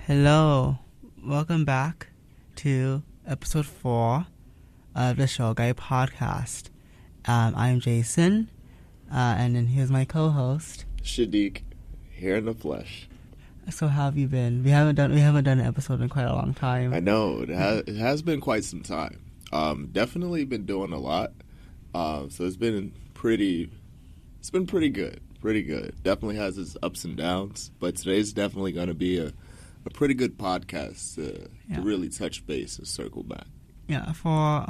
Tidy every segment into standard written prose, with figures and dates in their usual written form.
Hello, welcome back to episode 4 of the Shougai.podcast. I'm Jason, and then here's my co-host, Shadic, here in the flesh. So how have you been? We haven't done an episode in quite a long time. I know it has been quite some time. Definitely been doing a lot. So it's been pretty good. Definitely has its ups and downs, but today's definitely going to be a pretty good podcast to really touch base and circle back. Yeah, for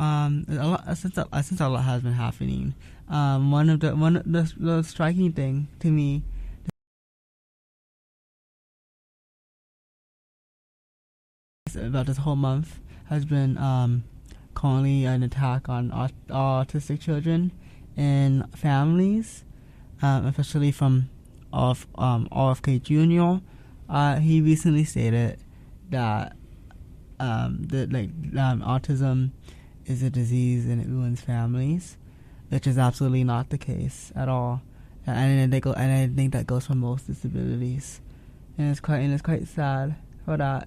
since a lot has been happening. One of the striking thing to me about this whole month has been currently an attack on autistic children in families, especially from RFK Jr. He recently stated that autism is a disease and it ruins families, which is absolutely not the case at all. And I think that goes for most disabilities, and it's quite sad for that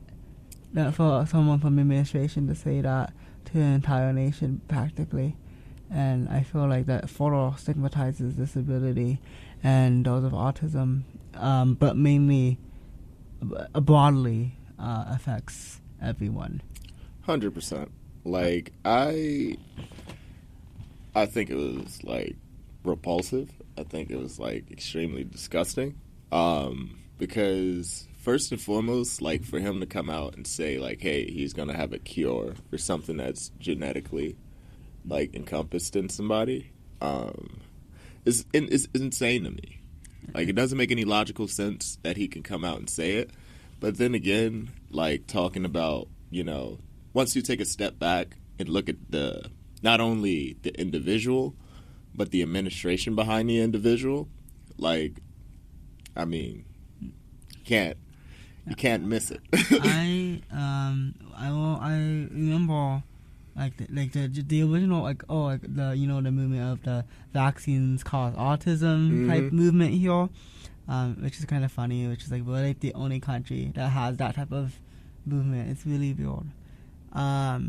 for someone from the administration to say that to an entire nation practically. And I feel like that further stigmatizes disability and those of autism, but mainly broadly affects everyone. 100%. Like I think it was like repulsive. I think it was like extremely disgusting. Because first and foremost, like for him to come out and say like, hey, he's gonna have a cure for something that's genetically like encompassed in somebody, is insane to me. Like it doesn't make any logical sense that he can come out and say it. But then again, like talking about, once you take a step back and look at not only the individual, but the administration behind the individual, like, I mean, you can't miss it. I remember the original the movement of the vaccines cause autism type movement here, which is kind of funny. Which is like we're like the only country that has that type of movement. It's really weird. I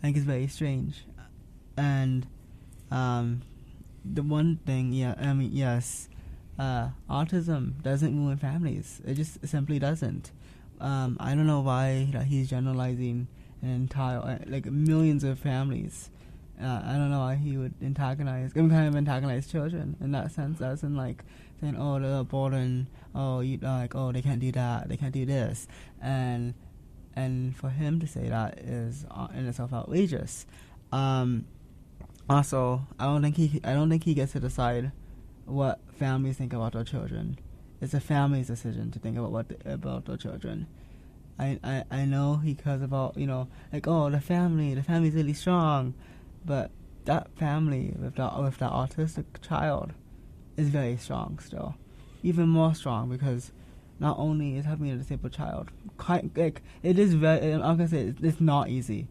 think it's very strange, and the one thing, yes. Autism doesn't ruin families. It just simply doesn't. I don't know why he's generalizing an entire, millions of families. I don't know why he would antagonize children in that sense. As in, saying, oh, they're a burden. Oh, they can't do that. They can't do this. And for him to say that is in itself outrageous. Also, I don't think he gets to decide what families think about their children. It's a family's decision to think about about their children. I know he cares about the family's really strong, but that family with that autistic child is very strong still, even more strong, because not only is having a disabled child it is very, I'm gonna say it's not easy.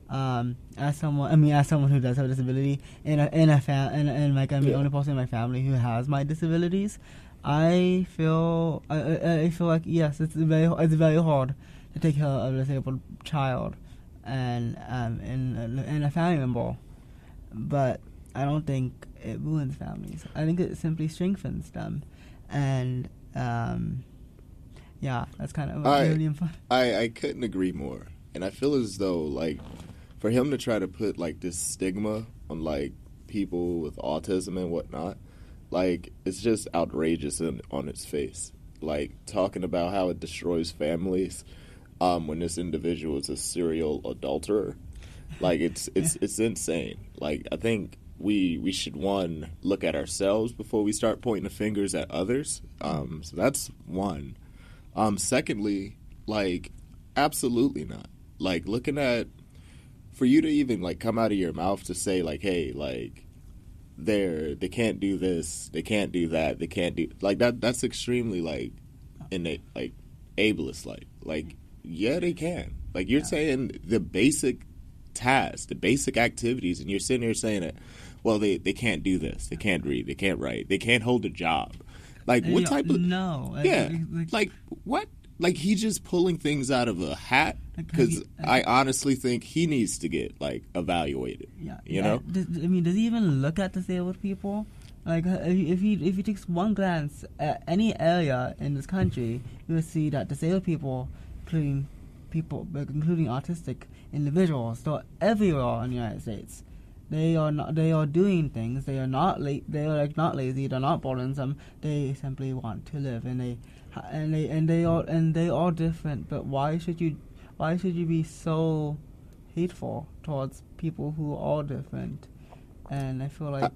As someone who does have a disability the only person in my family who has my disabilities, I feel like yes, it's very hard to take care of a disabled child and a family member, but I don't think it ruins families. I think it simply strengthens them, and that's kind of really fun. I couldn't agree more, and I feel as though for him to try to put this stigma on people with autism and whatnot, it's just outrageous on its face. Talking about how it destroys families when this individual is a serial adulterer, it's insane. I think we should look at ourselves before we start pointing the fingers at others. So that's one. Secondly, absolutely not. Looking at, for you to even come out of your mouth to say hey, they can't do this, they can't do that, they can't do that's extremely innate, ableist. Yeah, they can. You're saying the basic tasks, the basic activities, and you're sitting here saying it. Well, they can't do this, they can't read, they can't write, they can't hold a job. What type of no? Yeah, what? like he's just pulling things out of a hat. Because I honestly think he needs to get like evaluated. Yeah, you know. Does he even look at disabled people? Like if he takes one glance at any area in this country, you will see that disabled people, including autistic individuals, they're everywhere in the United States. They are doing things. They are not They are like not lazy. They're not burdensome. They simply want to live, and they are different. But why should you be so hateful towards people who are different? And I feel like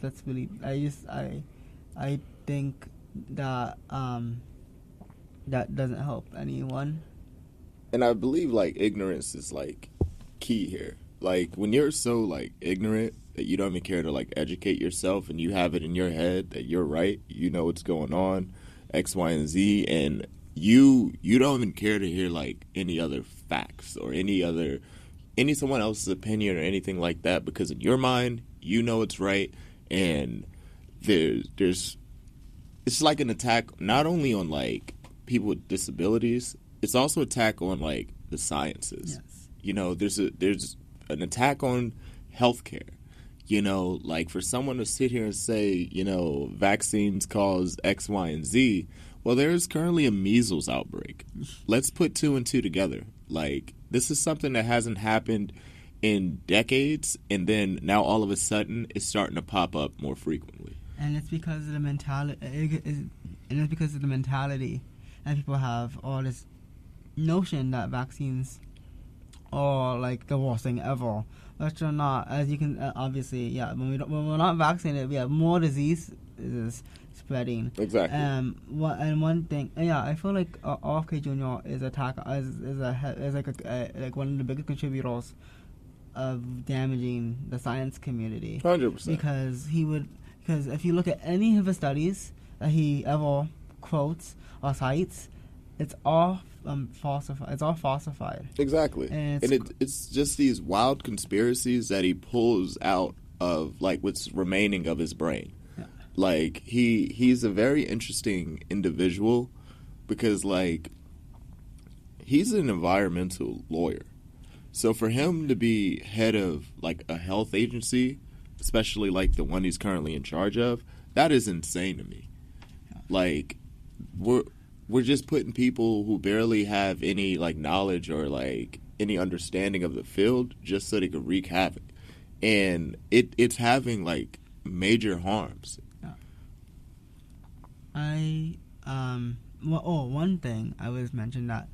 that's really. I think that that doesn't help anyone. And I believe like ignorance is like key here. Like when you're so like ignorant that you don't even care to like educate yourself, and you have it in your head that you're right, you know what's going on, X, Y, and Z, and you don't even care to hear like any other facts or any someone else's opinion or anything like that, because in your mind you know it's right. And there's it's like an attack not only on like people with disabilities, it's also an attack on like the sciences. Yes. You know, there's an attack on healthcare. You know, like for someone to sit here and say, you know, vaccines cause X, Y, and Z. Well, there's currently a measles outbreak. Let's put 2 and 2 together. Like, this is something that hasn't happened in decades, and then now all of a sudden it's starting to pop up more frequently. And it's because of the mentality. And people have all this notion that vaccines are like the worst thing ever, which are not. As you can obviously, yeah. When we're not vaccinated, we have more disease is spreading. Exactly. One thing, yeah, I feel like RFK Jr. is like one of the biggest contributors of damaging the science community. 100%. Because if you look at any of his studies that he ever quotes or cites, it's all falsified. It's all falsified. Exactly. And it's just these wild conspiracies that he pulls out of like what's remaining of his brain. Yeah. Like he's a very interesting individual because like he's an environmental lawyer. So for him to be head of like a health agency, especially like the one he's currently in charge of, that is insane to me. Yeah. Like we're just putting people who barely have any like knowledge or like any understanding of the field just so they could wreak havoc, and it's having like major harms. Yeah. One thing I was mentioned that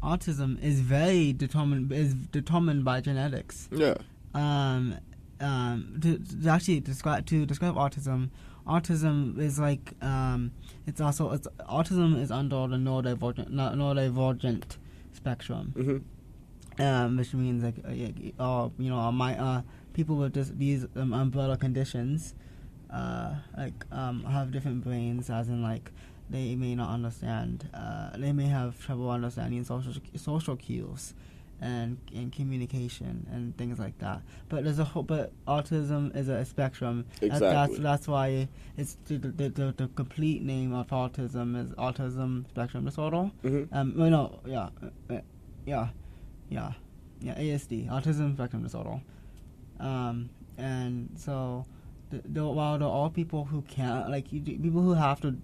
autism is very determined by genetics. Yeah. To describe autism is like autism is under the neurodivergent spectrum, which means like people with these umbrella conditions have different brains, as in like they may not understand, they may have trouble understanding social cues and communication and things like that. But but autism is a spectrum. Exactly. That's why it's the complete name of autism is autism spectrum disorder. ASD, autism spectrum disorder. And so while there are people who can't, like people who have to.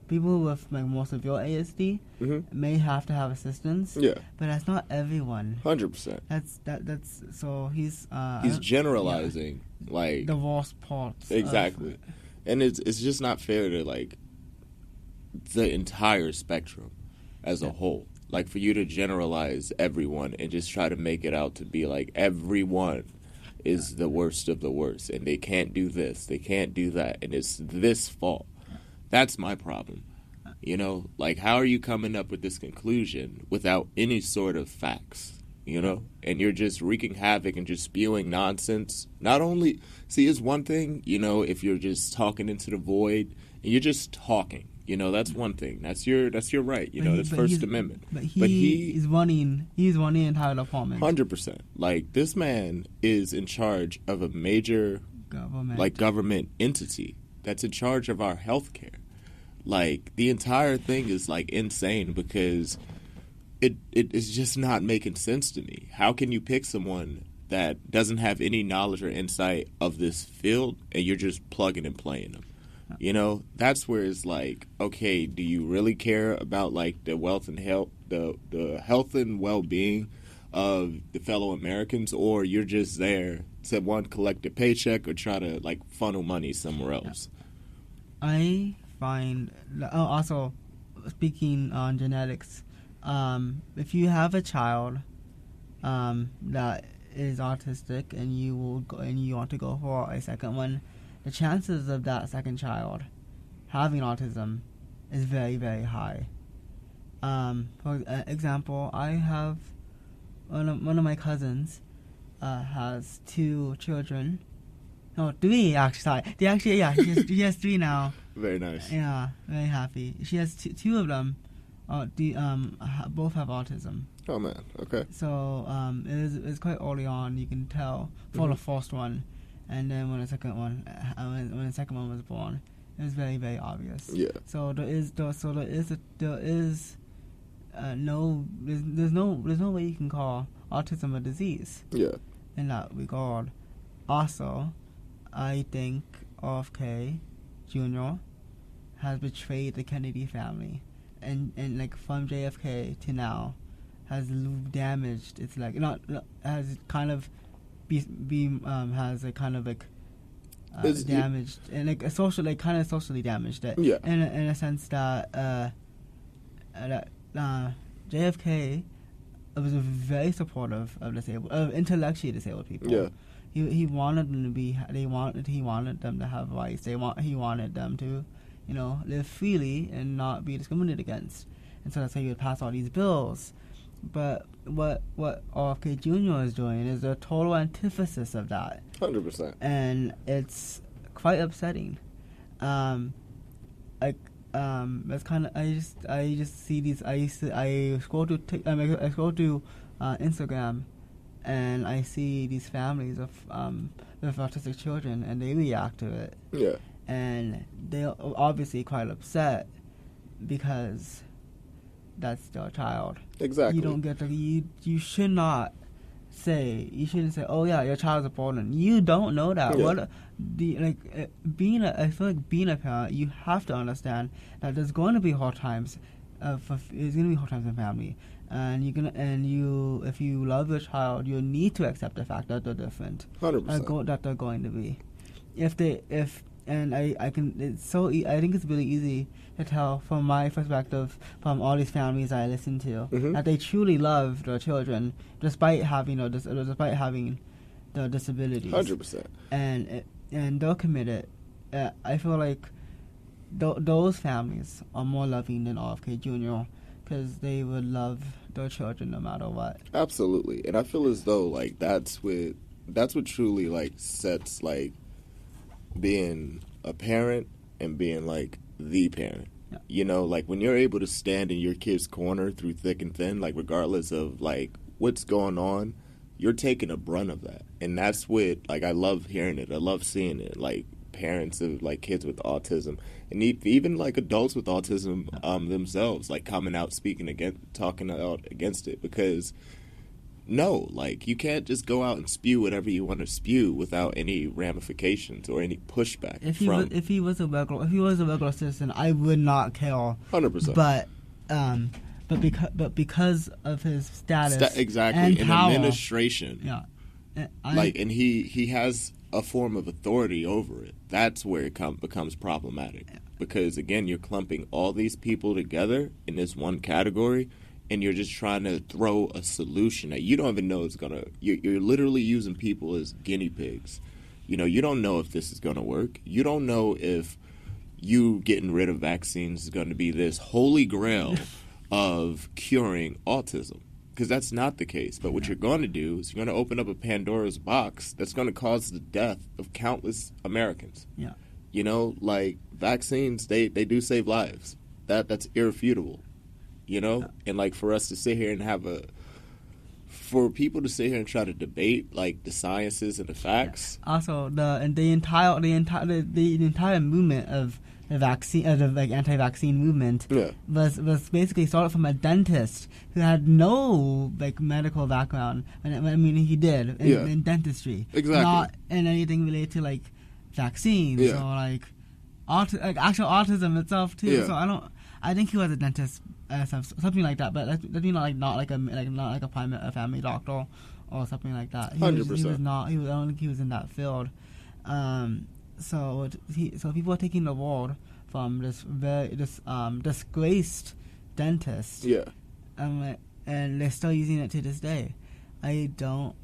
People with like more severe ASD may have to have assistance. Yeah, but that's not everyone. 100%. That's so he's generalizing like the worst parts. Exactly, and it's just not fair to like the entire spectrum as a whole. Like for you to generalize everyone and just try to make it out to be like everyone is the worst of the worst, and they can't do this, they can't do that, and it's this fault. That's my problem. You know, like, how are you coming up with this conclusion without any sort of facts, you know? And you're just wreaking havoc and just spewing nonsense. Not only, see, it's one thing, you know, if you're just talking into the void and you're just talking, you know, that's one thing. That's your right, you know, that's First Amendment. But he's running the entire department. 100%. Like, this man is in charge of a major, government entity that's in charge of our health care. Like, the entire thing is, like, insane because it is just not making sense to me. How can you pick someone that doesn't have any knowledge or insight of this field and you're just plugging and playing them? You know, that's where it's like, okay, do you really care about, like, the wealth and health, the health and well-being of the fellow Americans, or you're just there to, one, collect a paycheck or try to, like, funnel money somewhere else? I find, also, speaking on genetics, if you have a child that is autistic and you want to go for a second one, the chances of that second child having autism is very, very high. For example, I have one of my cousins has 2 children. No, 3 actually. Sorry, she has 3 now. Very nice. Yeah, very happy. She has 2 of them. Both have autism. Oh man, okay. So it's quite early on. You can tell for the first one, and then when the second one was born, it was very, very obvious. Yeah. So there's no way you can call autism a disease. Yeah. In that regard. Also, I think RFK Jr. has betrayed the Kennedy family, and like from JFK to now, has damaged. It's like has kind of has a kind of like damaged and like a social, like kind of socially damaged it. Yeah. In a sense that JFK was very supportive of intellectually disabled people. Yeah. He wanted them to be. He wanted them to have rights. He wanted them to, live freely and not be discriminated against. And so that's how he would pass all these bills. But what RFK Jr. is doing is a total antithesis of that. 100%. And it's quite upsetting. That's kind of I just see these. I scroll to Instagram, and I see these families of with autistic children, and they react to it. Yeah. And they're obviously quite upset because that's their child. Exactly. You don't get to. You should not say. You shouldn't say, "Oh yeah, your child's a problem." You don't know that. Yeah. I feel like being a parent, you have to understand that there's going to be hard times. There's going to be hard times in family, and if you love your child, you need to accept the fact that they're different. 100%. That they're going to be. I think it's really easy to tell from my perspective from all these families I listen to that they truly love their children despite having the disabilities. 100%. And they're committed. I feel like those families are more loving than RFK Jr. because they would love their children no matter what. Absolutely. And I feel as though like that's what truly like sets like being a parent and being like the parent. Yeah. Like when you're able to stand in your kid's corner through thick and thin, like regardless of like what's going on, you're taking a brunt of that. And that's what, like, I love hearing it. I love seeing it. Like parents of like kids with autism and even like adults with autism themselves, like coming out talking out against it, because no, like you can't just go out and spew whatever you want to spew without any ramifications or any pushback. If he was a regular citizen, I would not care. 100%. But because of his status, exactly, and in power, administration, yeah, and he has a form of authority over it. That's where it becomes problematic, because again, you're clumping all these people together in this one category, and you're just trying to throw a solution that you don't even know is gonna. You're literally using people as guinea pigs. You don't know if this is gonna work. You don't know if you getting rid of vaccines is going to be this holy grail of curing autism, because that's not the case. But what you're going to do is you're going to open up a Pandora's box that's going to cause the death of countless Americans. Yeah. Like vaccines, they do save lives. That's irrefutable. And like for us to sit here and for people to sit here and try to debate like the sciences and the facts. Also, the entire movement of the like anti-vaccine movement Yeah. was basically started from a dentist who had no like medical background. I mean, he did in dentistry, Exactly. not in anything related to like vaccines or like actual autism itself too. Yeah. So I think he was a dentist, something like that. But that's not like a family doctor or something like that. 100%. He was not. I don't think he was in that field. So people are taking the award from this disgraced dentist. Yeah. And they're still using it to this day. I don't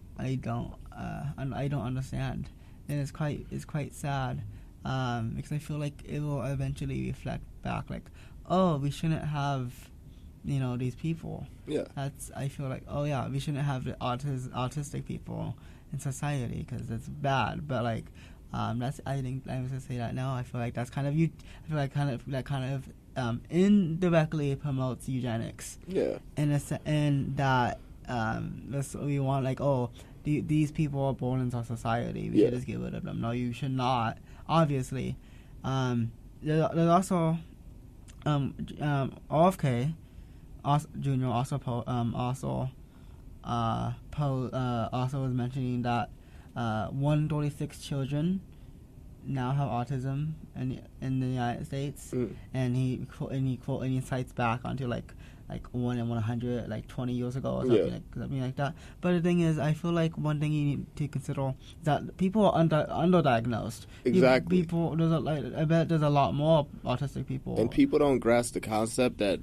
understand, and it's quite sad. Because I feel like it will eventually reflect back, like, oh, we shouldn't have, these people. Yeah. I feel like, oh yeah, we shouldn't have the autistic people in society because it's bad. But like, I think I was gonna say that now. I feel like that's kind of indirectly promotes eugenics. Yeah. In that that's what we want, like, oh, these people are born into our society. We should just get rid of them. No, you should not. Obviously, there's also RFK Jr. also was mentioning that 136 children now have autism in the United States, and he cites back onto like 1 in 100, like 20 years ago or something like that. But the thing is, I feel like one thing you need to consider is that people are underdiagnosed. Exactly. I bet there's a lot more autistic people. And people don't grasp the concept that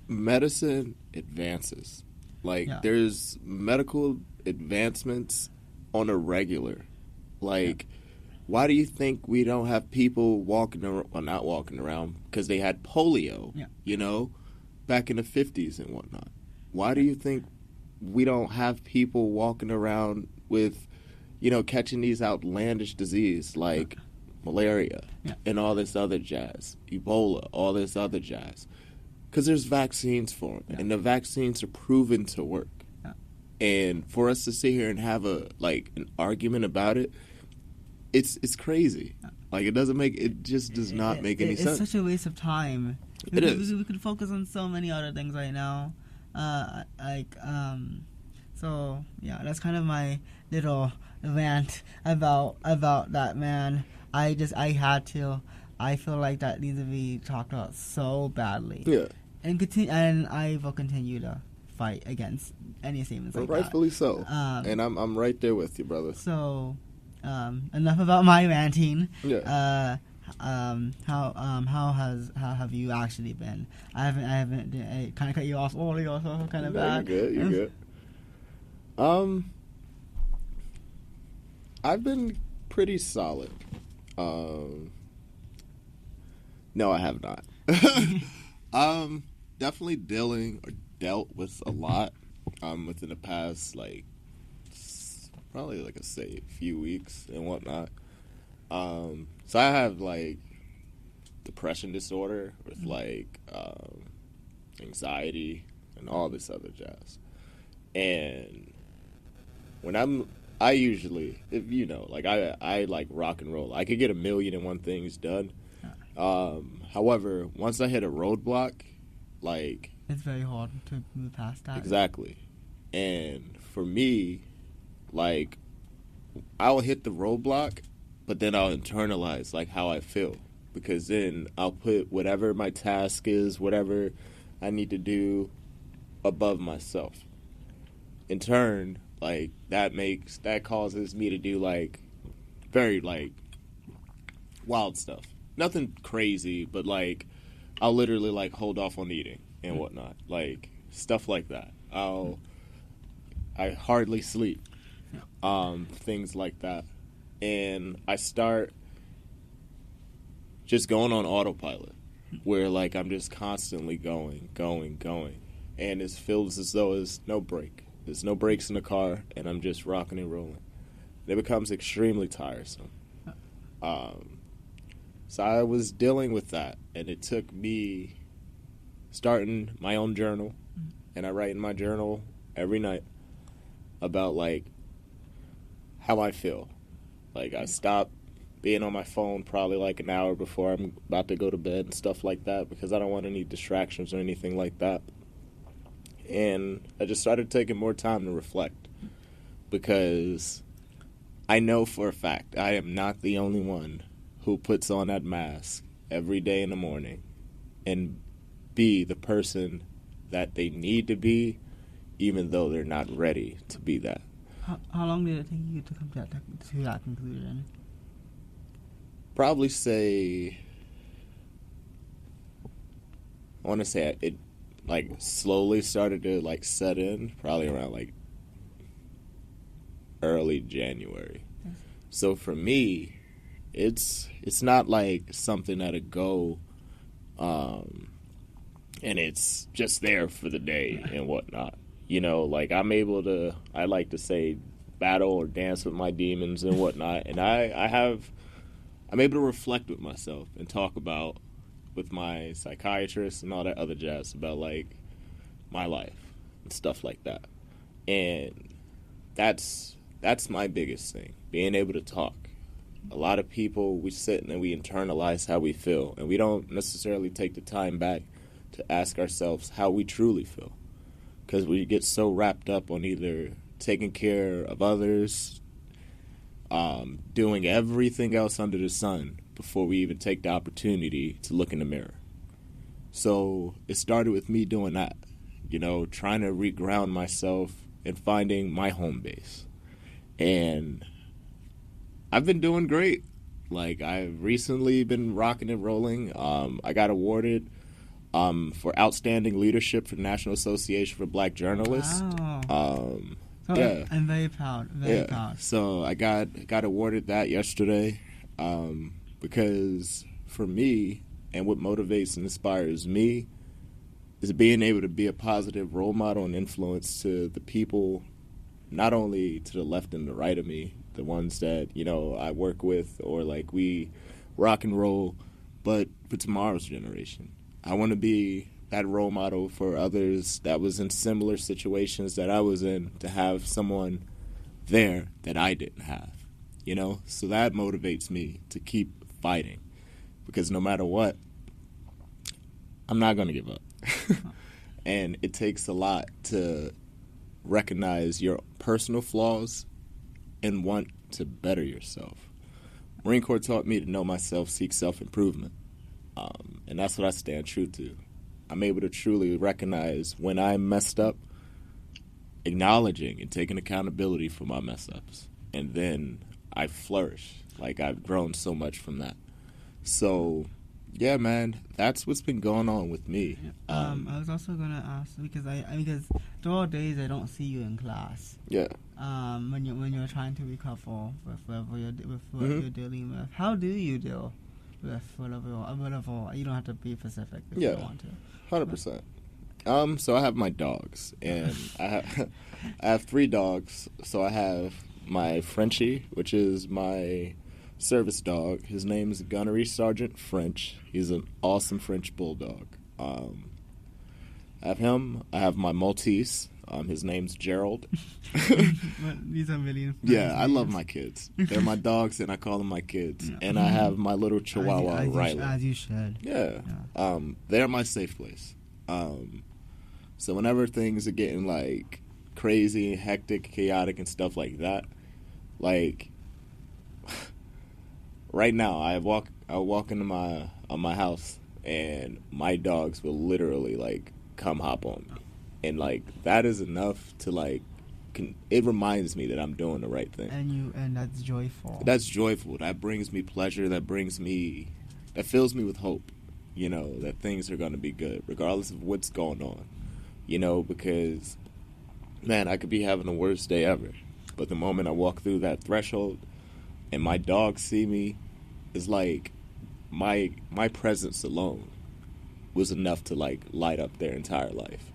medicine advances. Like, there's medical advancements on a regular. Like, why do you think we don't have people not walking around because they had polio, back in the 50s and whatnot? Why do you think we don't have people walking around with, catching these outlandish diseases like malaria and all this other jazz, Ebola, all this other jazz? Because there's vaccines for them, and the vaccines are proven to work. And for us to sit here and have an argument about it, it's crazy. Like, it just does not make any sense. It's such a waste of time. We could focus on so many other things right now. So yeah, that's kind of my little rant about that man. I feel like that needs to be talked about so badly. Yeah. And I will continue to fight against any statements like rightfully that. so. And I'm right there with you, brother. So, enough about my ranting. Yeah. How have you actually been? I haven't kind of cut you off early, or so kind of bad. You're good. I've been pretty solid. No, I have not. Definitely dealt with a lot within the past, probably few weeks and whatnot. So I have depression disorder with anxiety and all this other jazz. And when I usually, if I like rock and roll. I could get 1,000,001 things done. However, once I hit a roadblock, it's very hard to move past that. Exactly. And for me, I'll hit the roadblock, but then I'll internalize how I feel, because then I'll put whatever my task is, whatever I need to do, above myself. In turn, that causes me to do very wild stuff. Nothing crazy, but I'll literally hold off on eating and whatnot, stuff like that. I hardly sleep, things like that. And I start just going on autopilot, where I'm just constantly going. And it feels as though there's no break. There's no brakes in the car, and I'm just rocking and rolling. It becomes extremely tiresome. So I was dealing with that, and it took me starting my own journal, and I write in my journal every night about how I feel. I stop being on my phone probably like an hour before I'm about to go to bed and stuff like that because I don't want any distractions or anything like that. And I just started taking more time to reflect because I know for a fact I am not the only one who puts on that mask every day in the morning and be the person that they need to be, even though they're not ready to be that. How long did it take you to come to that conclusion? Probably say, I want to say it like slowly started to like set in probably around like early January. Yes. So for me, it's not like something that'll go and it's just there for the day and whatnot. You know, like I'm able to, I like to say, battle or dance with my demons and whatnot. And I'm able to reflect with myself and talk about with my psychiatrist and all that other jazz about like my life and stuff like that. And that's my biggest thing, being able to talk. A lot of people, we sit and we internalize how we feel, and we don't necessarily take the time back to ask ourselves how we truly feel, because we get so wrapped up on either taking care of others, doing everything else under the sun before we even take the opportunity to look in the mirror. So it started with me doing that, you know, trying to reground myself and finding my home base. And I've been doing great. Like, I've recently been rocking and rolling. I got awarded for outstanding leadership for the National Association for Black Journalists. Wow. Yeah, I'm very proud. Very proud. So I got awarded that yesterday because for me, and what motivates and inspires me is being able to be a positive role model and influence to the people, not only to the left and the right of me, the ones that, you know, I work with or like we rock and roll, but for tomorrow's generation. I want to be that role model for others that was in similar situations that I was in, to have someone there that I didn't have, you know? So that motivates me to keep fighting, because no matter what, I'm not going to give up. And it takes a lot to recognize your personal flaws and want to better yourself. Marine Corps taught me to know myself, seek self-improvement. And that's what I stand true to. I'm able to truly recognize when I messed up, acknowledging and taking accountability for my mess-ups. And then I flourish. Like, I've grown so much from that. So, yeah, man, that's what's been going on with me. I was also going to ask, because because there are days I don't see you in class. Yeah. When you're trying to recover with what you're dealing with. How do you deal with whatever? You don't have to be specific if you don't want to. 100%. So I have my dogs, and I have 3 dogs. So I have my Frenchie, which is my service dog. His name is Gunnery Sergeant French. He's an awesome French bulldog. I have him. I have my Maltese. His name's Gerald. These are really yeah, I love my kids. They're my dogs, and I call them my kids. Yeah. And I have my little Chihuahua, Riley. As you should. Yeah. They're my safe place. So whenever things are getting like crazy, hectic, chaotic, and stuff like that, like right now, I walk into my house, and my dogs will literally like come hop on me. And, like, that is enough to, like, it reminds me that I'm doing the right thing. And that's joyful. That's joyful. That brings me pleasure. That fills me with hope, you know, that things are going to be good, regardless of what's going on, you know, because, man, I could be having the worst day ever. But the moment I walk through that threshold and my dogs see me, it's like my presence alone was enough to, like, light up their entire life.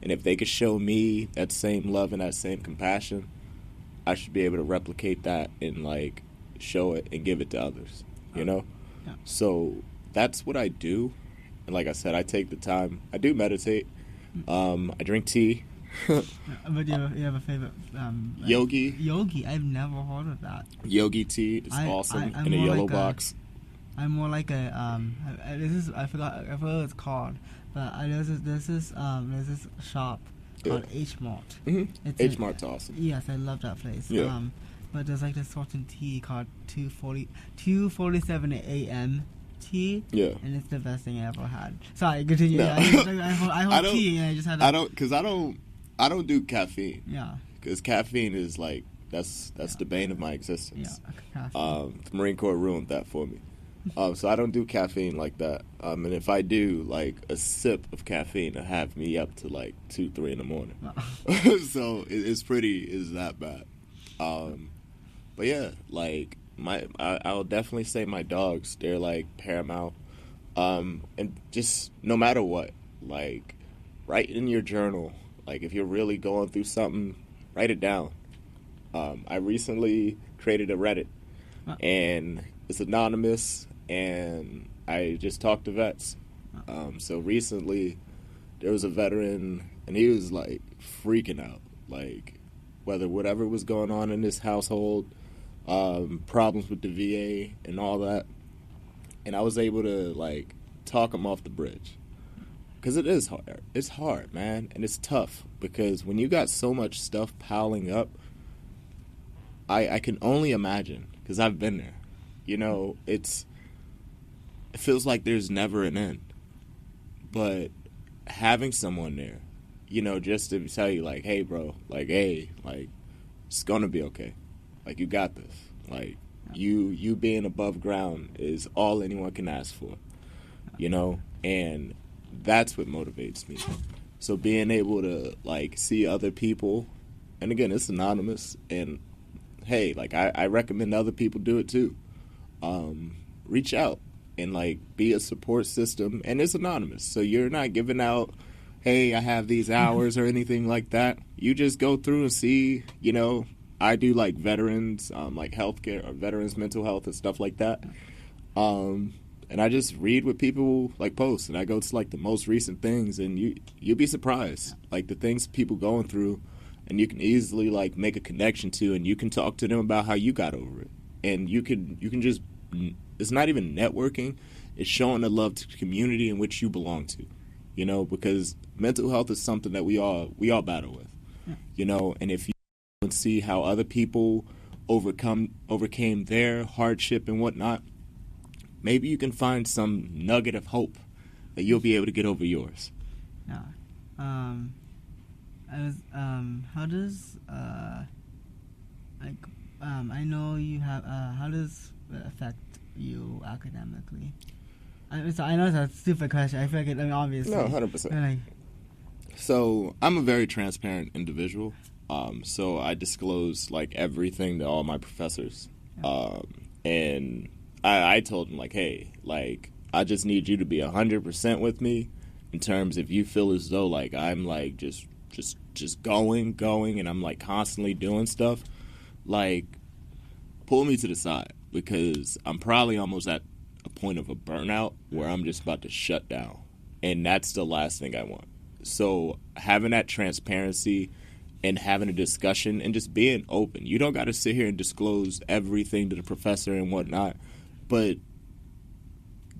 And if they could show me that same love and that same compassion, I should be able to replicate that and, like, show it and give it to others, you know? Yeah. So that's what I do. And like I said, I take the time. I do meditate. I drink tea. But you have a favorite? Yogi. Yogi. I've never heard of that. Yogi tea is awesome in a yellow box. I'm more like a I forgot what it's called, but there's this shop called H Mart. Mm-hmm. H Mart's awesome. Yes, I love that place. Yeah. But there's like this certain tea called 2:47 a.m. tea. Yeah. And it's the best thing I ever had. Sorry, continue. No. I heard tea, and I just had. I don't do caffeine. Yeah. Because caffeine is like that's the bane of my existence. Yeah. The Marine Corps ruined that for me. So I don't do caffeine like that. And if I do, like a sip of caffeine, it'll have me up to like 2-3 in the morning. Wow. So it's that bad. But yeah, like I'll definitely say my dogs, they're like paramount. And just no matter what, like write in your journal. Like if you're really going through something, write it down. I recently created a Reddit, and it's anonymous, and I just talked to vets. So recently there was a veteran, and he was like freaking out, like whatever was going on in his household, problems with the VA and all that. And I was able to like talk him off the bridge. Because it is hard. It's hard, man. And it's tough because when you got so much stuff piling up, I can only imagine, because I've been there. You know, it feels like there's never an end. But having someone there, you know, just to tell you, like, hey, bro, like, hey, like, it's going to be okay. Like, you got this. Like, you being above ground is all anyone can ask for, you know? And that's what motivates me. So being able to, like, see other people, and again, it's anonymous, and, hey, like, I recommend other people do it, too. Reach out and, like, be a support system, and it's anonymous. So you're not giving out, hey, I have these hours or anything like that. You just go through and see, you know, I do, like, veterans, like, healthcare or veterans mental health and stuff like that. And I just read what people, like, post, and I go to, like, the most recent things, and you'll be surprised, like, the things people going through, and you can easily, like, make a connection to, and you can talk to them about how you got over it. And you can just, it's not even networking, it's showing the love to the community in which you belong to, you know, because mental health is something that we all battle with, you know, and if you see how other people overcame their hardship and whatnot, maybe you can find some nugget of hope that you'll be able to get over yours. Yeah. How does I know you have how does it affect you academically? I know it's a stupid question. I feel like obviously. No, 100%. So I'm a very transparent individual. So I disclose like everything to all my professors. Yeah. And I told them, like, hey, like, I just need you to be 100% with me in terms if you feel as though, like, I'm, like, just going, and I'm, like, constantly doing stuff, like, pull me to the side because I'm probably almost at a point of a burnout where I'm just about to shut down, and that's the last thing I want. So having that transparency and having a discussion and just being open. You don't got to sit here and disclose everything to the professor and whatnot. But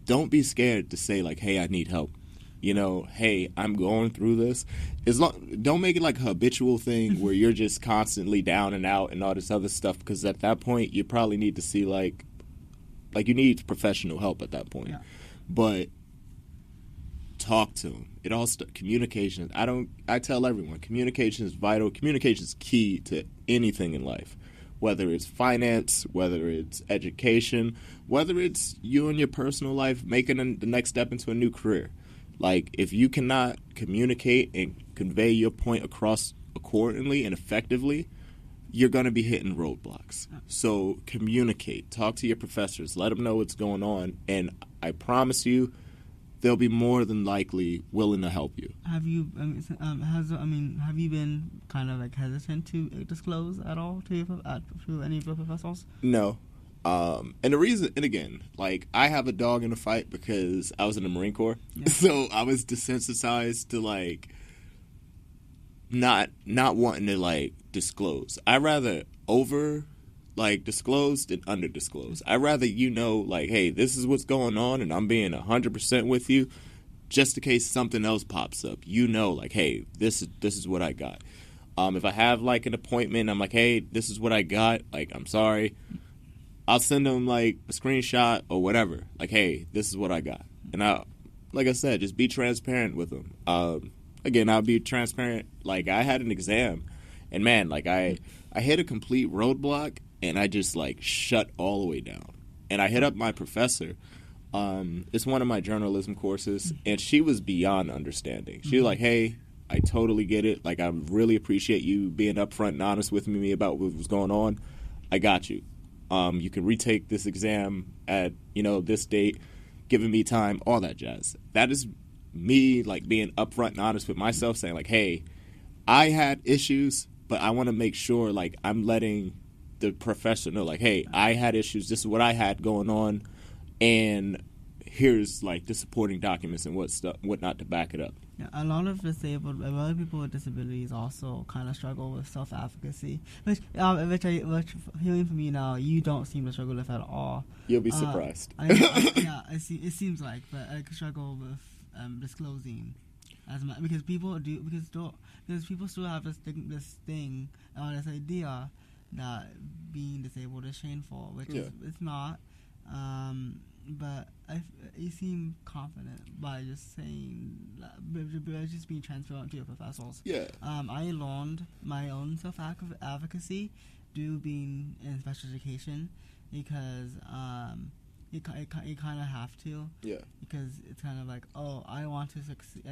don't be scared to say, like, hey, I need help. You know, hey, I'm going through this. Don't make it like a habitual thing where you're just constantly down and out and all this other stuff, because at that point you probably need to see, like you need professional help at that point. Yeah. But talk to them. It all communication. I tell everyone, communication is vital. Communication is key to anything in life. Whether it's finance, whether it's education, whether it's you in your personal life making the next step into a new career. Like, if you cannot communicate and convey your point across accordingly and effectively, you're going to be hitting roadblocks. So communicate. Talk to your professors. Let them know what's going on. And I promise you, they'll be more than likely willing to help you. Have you have you been kind of like hesitant to disclose at all to any of your professors? No. And the reason, and again, like, I have a dog in the fight because I was in the Marine Corps. Yeah. So I was desensitized to, like, not wanting to like disclose. I rather disclose than under disclose. I rather like, hey, this is what's going on, and I'm being 100% with you, just in case something else pops up. Like, hey, this is what I got. If I have like an appointment, I'm like, hey, this is what I got. Like, I'm sorry. I'll send them like a screenshot or whatever. Like, hey, this is what I got, and like I said, just be transparent with them. Again, I'll be transparent. Like, I had an exam, and man, like I hit a complete roadblock. And I just, like, shut all the way down. And I hit up my professor. It's one of my journalism courses. And she was beyond understanding. She was like, hey, I totally get it. Like, I really appreciate you being upfront and honest with me about what was going on. I got you. You can retake this exam at, this date, giving me time, all that jazz. That is me, like, being upfront and honest with myself, saying, like, hey, I had issues, but I want to make sure, like, I'm letting the professor know, like, hey, I had issues, this is what I had going on, and here's like the supporting documents and whatnot to back it up. Yeah, a lot of people with disabilities also kind of struggle with self-advocacy, which hearing from you now, you don't seem to struggle with at all. You'll be surprised. It seems like, but I struggle with disclosing as much because people still have this thing or this idea that being disabled is shameful, which is it's not. But you seem confident by just saying, by just being transparent to your professors. Yeah. I learned my own self-advocacy due being in special education because you kind of have to. Yeah. Because it's kind of like, oh, I want to succeed.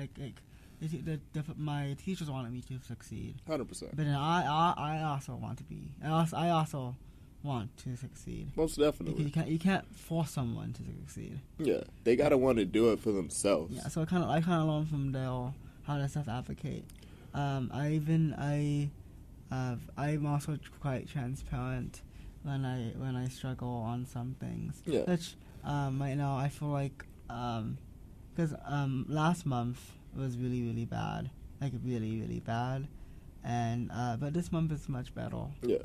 My teachers wanted me to succeed. 100%. But then I also want to be. I also want to succeed. Most definitely. You can't force someone to succeid. Yeah, they gotta want to do it for themselves. Yeah, so I kind of learned from Dale how to self-advocate. I'm also quite transparent when I struggle on some things. Yeah. Which right now I feel like because last month was really, really bad, like really, really bad, and but this month is much better. Yeah.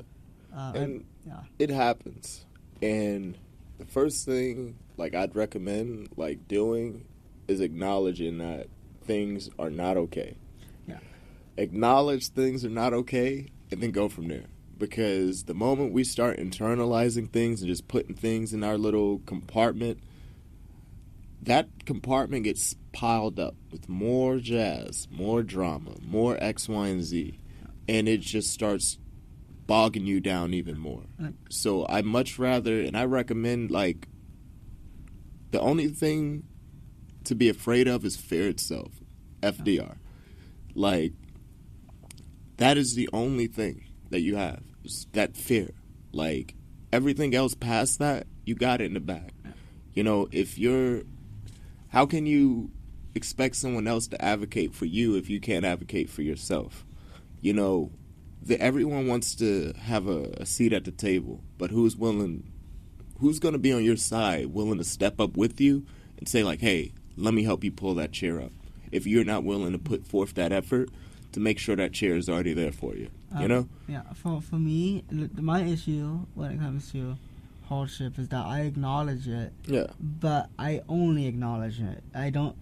It happens, and the first thing like I'd recommend like doing is acknowledging that things are not okay. Yeah. Acknowledge things are not okay, and then go from there. Because the moment we start internalizing things and just putting things in our little compartment, that compartment gets piled up with more jazz, more drama, more X, Y, and Z, and it just starts bogging you down even more. So I much rather, and I recommend, like, the only thing to be afraid of is fear itself, FDR. Like, that is the only thing that you have, is that fear. Like, everything else past that, you got it in the bag. How can you expect someone else to advocate for you if you can't advocate for yourself? Everyone wants to have a seat at the table, but who's going to be on your side, willing to step up with you and say, like, hey, let me help you pull that chair up, if you're not willing to put forth that effort to make sure that chair is already there for you, Yeah, for me, my issue when it comes to hardship is that I acknowledge it, but I only acknowledge it. I don't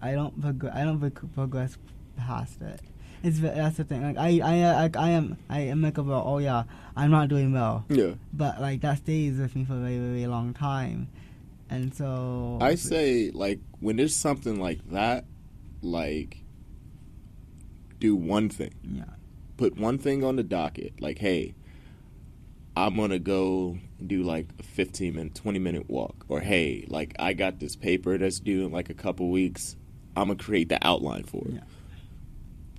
progress past it. That's the thing. Like I am like about, oh yeah, I'm not doing well. Yeah. But like that stays with me for a very, very long time, and so I say, like, when there's something like that, like, do one thing. Yeah. Put one thing on the docket. Like, hey, I'm gonna go do like a 15-minute, 20-minute walk, or hey, like, I got this paper that's due in like a couple weeks. I'm gonna create the outline for it. Yeah.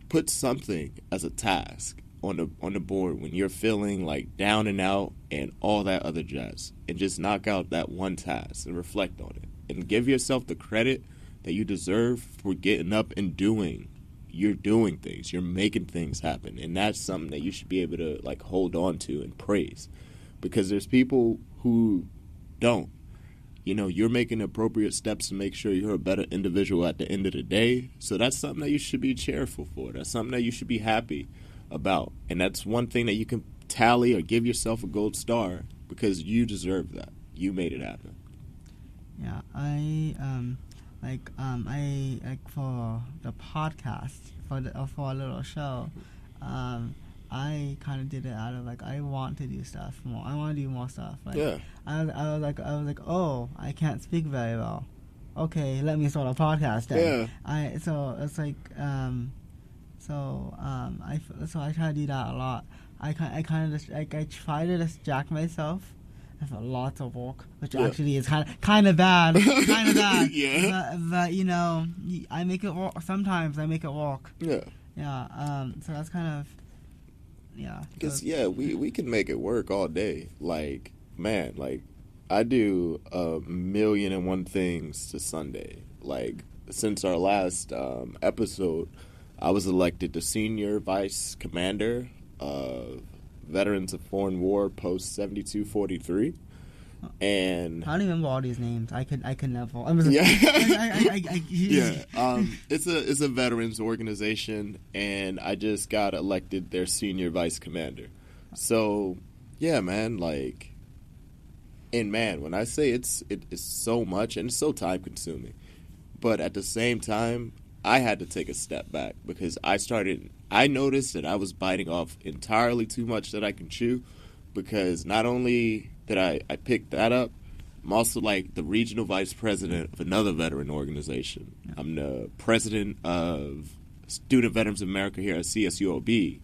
Put something as a task on the board when you're feeling like down and out and all that other jazz, and just knock out that one task and reflect on it and give yourself the credit that you deserve for getting up and doing. You're doing things, you're making things happen, and that's something that you should be able to like hold on to and praise, because there's people who don't. You're making appropriate steps to make sure you're a better individual at the end of the day. So that's something that you should be cheerful for. That's something that you should be happy about. And that's one thing that you can tally or give yourself a gold star because you deserve that. You made it happen. Yeah, I for the podcast for a little show, I kind of did it out of like I want to do stuff more. I want to do more stuff. Like, Yeah. I was like, oh, I can't speak very well. Okay, let me start a podcast then. Yeah. So it's like I try to do that a lot. I kind of just I try to distract myself. That's lots of work, which actually is kind of bad, Yeah. But you know, I make it work. Sometimes I make it work. Yeah. Yeah. So that's kind of Because we can make it work all day. Like, man, like I do 1,000,001 things to Sunday. Like since our last episode, I was elected the senior vice commander of Veterans of Foreign War Post 7243, and I don't even remember all these names. I could never. It's a veterans organization, and I just got elected their senior vice commander. So yeah, man, like, and man, when I say it is so much and it's so time consuming, but at the same time, I had to take a step back because I noticed that I was biting off entirely too much that I can chew, because not only did I pick that up, I'm also like the regional vice president of another veteran organization. Yeah. I'm the president of Student Veterans of America here at CSUOB.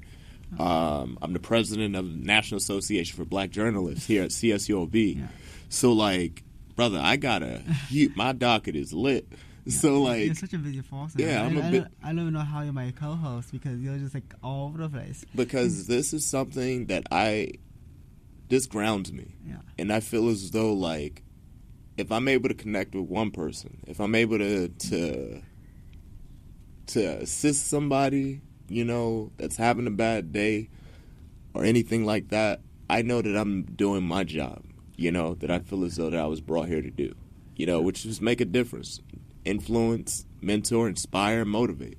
I'm the president of the National Association for Black Journalists here at CSUOB. Yeah. So like, brother, my docket is lit. Yeah, so like, you're such a busy person. Yeah, I don't know how you're my co-host because you're just like all over the place. Because this is something that this grounds me. Yeah. And I feel as though like if I'm able to connect with one person, if I'm able to assist somebody, you know, that's having a bad day or anything like that, I know that I'm doing my job. You know, that I feel as though that I was brought here to do. You know, which is make a difference. Influence, mentor, inspire, motivate.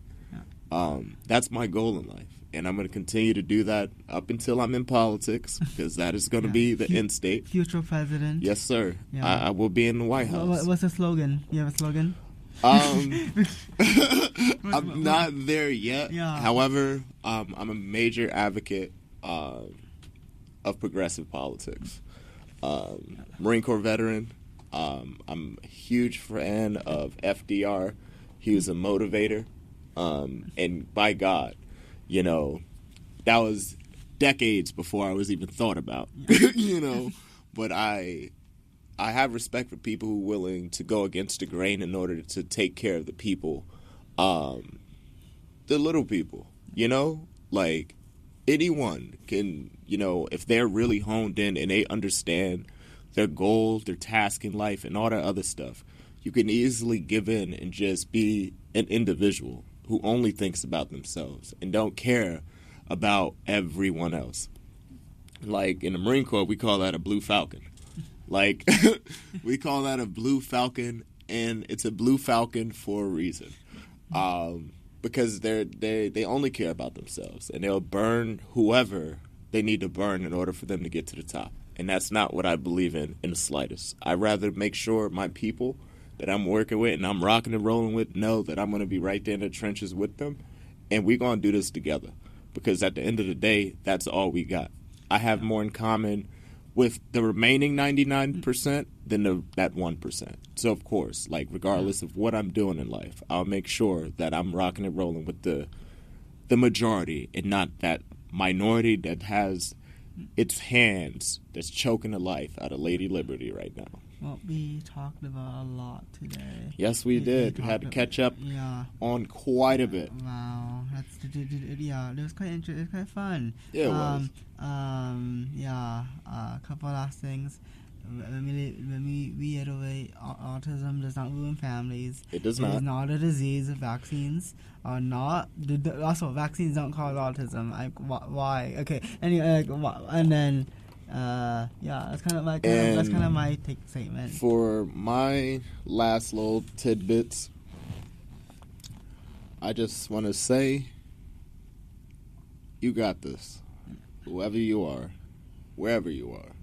Yeah. That's my goal in life, and I'm going to continue to do that up until I'm in politics, because that is going to be the end state. Future president. Yes, sir. Yeah. I will be in the White House. What's the slogan? You have a slogan? I'm not there yet. Yeah. However, I'm a major advocate of progressive politics. Marine Corps veteran. I'm a huge fan of FDR. He was a motivator. And by God, you know, that was decades before I was even thought about, you know. But I have respect for people who are willing to go against the grain in order to take care of the people, the little people, you know. Like, anyone can, you know, if they're really honed in and they understand their goals, their task in life, and all that other stuff, you can easily give in and just be an individual who only thinks about themselves and don't care about everyone else. Like, in the Marine Corps, we call that a blue falcon. Like, we call that a blue falcon, and it's a blue falcon for a reason. Because they only care about themselves, and they'll burn whoever they need to burn in order for them to get to the top. And that's not what I believe in the slightest. I'd rather make sure my people that I'm working with and I'm rocking and rolling with know that I'm going to be right there in the trenches with them, and we're going to do this together. Because at the end of the day, that's all we got. I have more in common with the remaining 99% than that 1%. So, of course, like, regardless of what I'm doing in life, I'll make sure that I'm rocking and rolling with the majority and not that minority that has its hands that's choking the life out of Lady Liberty right now. Well, we talked about a lot today. Yes, we did. We had to catch up on quite a bit. Wow, it was quite interesting. It was quite fun. Yeah, it was. A couple of last things. When we reiterate, autism does not ruin families. It does not. It is not a disease. Vaccines are not. Also, vaccines don't cause autism. Why? Okay. Anyway, and then. That's kind of my take statement. For my last little tidbits, I just want to say You got this. Whoever you are, wherever you are.